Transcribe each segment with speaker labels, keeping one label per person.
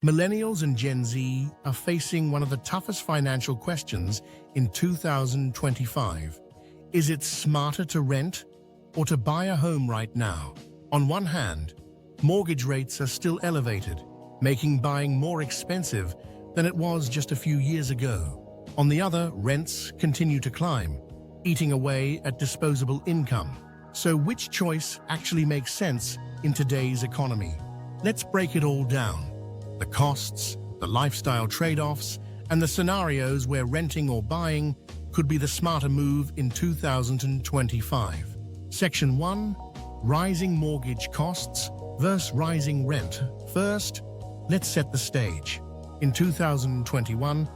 Speaker 1: Millennials and Gen Z are facing one of the toughest financial questions in 2025. Is it smarter to rent or to buy a home right now? On one hand, mortgage rates are still elevated, making buying more expensive than it was just a few years ago. On the other, rents continue to climb, eating away at disposable income. So which choice actually makes sense in today's economy? Let's break it all down. The costs, the lifestyle trade-offs, and the scenarios where renting or buying could be the smarter move in 2025. Section 1. Rising mortgage costs versus rising rent. First, let's set the stage. In 2021,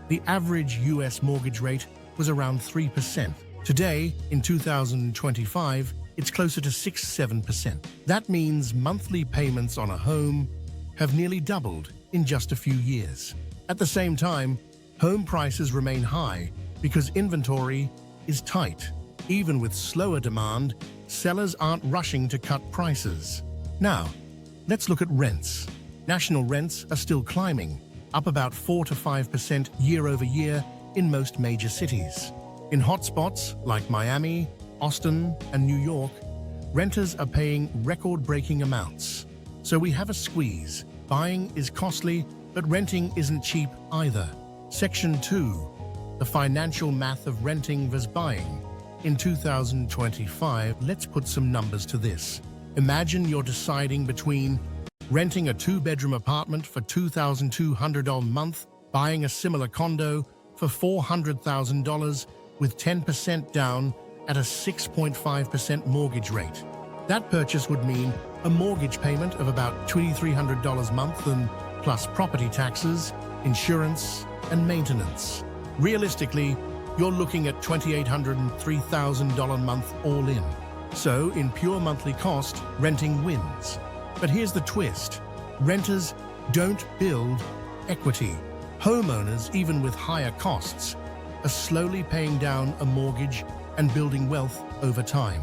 Speaker 1: the average US mortgage rate was around 3%. Today, in 2025, it's closer to 6-7%. That means monthly payments on a home have nearly doubled in just a few years. At the same time, home prices remain high because inventory is tight. Even with slower demand, sellers aren't rushing to cut prices. Now, let's look at rents. National rents are still climbing, up about 4 to 5% year over year in most major cities. In hotspots like Miami, Austin, and New York, renters are paying record-breaking amounts. So we have a squeeze. Buying is costly, but renting isn't cheap either. Section 2. The financial math of renting versus buying. In 2025, let's put some numbers to this. Imagine you're deciding between renting a 2-bedroom apartment for $2,200 a month, buying a similar condo for $400,000 with 10% down at a 6.5% mortgage rate. That purchase would mean a mortgage payment of about $2,300 a month and plus property taxes, insurance, and maintenance. Realistically, you're looking at $2,800 and $3,000 a month all in. So, in pure monthly cost, renting wins. But here's the twist. Renters don't build equity. Homeowners, even with higher costs, are slowly paying down a mortgage and building wealth over time.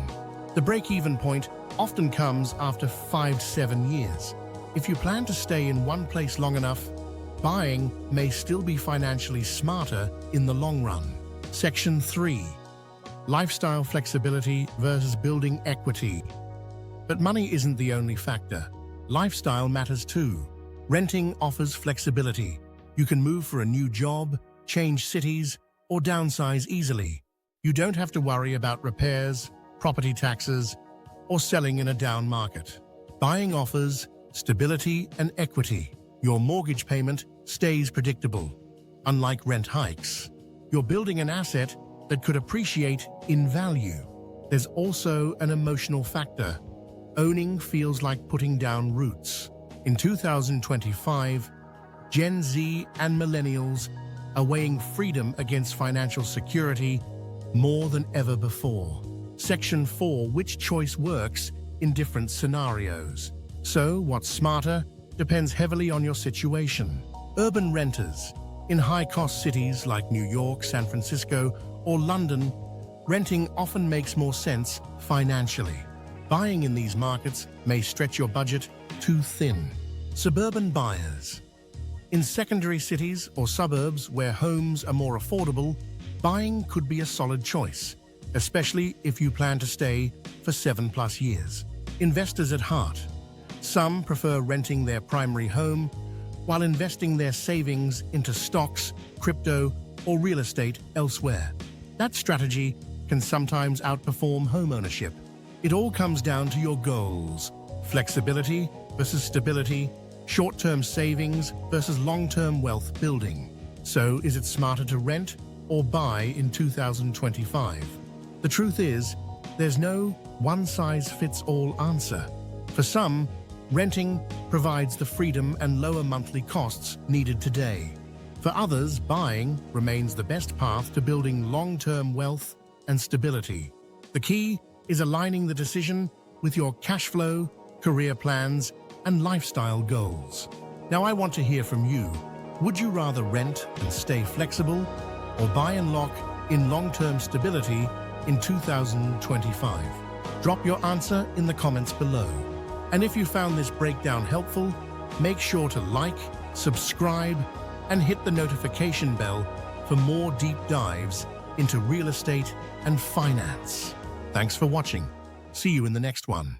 Speaker 1: The break-even point often comes after 5 to 7 years. If you plan to stay in one place long enough, buying may still be financially smarter in the long run. Section 3. Lifestyle flexibility versus building equity. But money isn't the only factor. Lifestyle matters too. Renting offers flexibility. You can move for a new job, change cities, or downsize easily. You don't have to worry about repairs, property taxes, or selling in a down market. Buying offers stability and equity. Your mortgage payment stays predictable. Unlike rent hikes, you're building an asset that could appreciate in value. There's also an emotional factor. Owning feels like putting down roots. In 2025, Gen Z and millennials are weighing freedom against financial security more than ever before. Section 4. Which choice works in different scenarios? So, what's smarter depends heavily on your situation. Urban renters. In high-cost cities like New York, San Francisco, or London, renting often makes more sense financially. Buying in these markets may stretch your budget too thin. Suburban buyers. In secondary cities or suburbs where homes are more affordable, buying could be a solid choice, especially if you plan to stay for 7+ years. Investors at heart. Some prefer renting their primary home while investing their savings into stocks, crypto, or real estate elsewhere. That strategy can sometimes outperform homeownership. It all comes down to your goals. Flexibility versus stability, short-term savings versus long-term wealth building. So, is it smarter to rent or buy in 2025? The truth is, there's no one-size-fits-all answer. For some, renting provides the freedom and lower monthly costs needed today. For others, buying remains the best path to building long-term wealth and stability. The key is aligning the decision with your cash flow, career plans, and lifestyle goals. Now I want to hear from you. Would you rather rent and stay flexible, or buy and lock in long-term stability in 2025? Drop your answer in the comments below. And if you found this breakdown helpful, Make sure to like, subscribe, and hit the notification bell for more deep dives into real estate and finance. Thanks for watching. See you in the next one.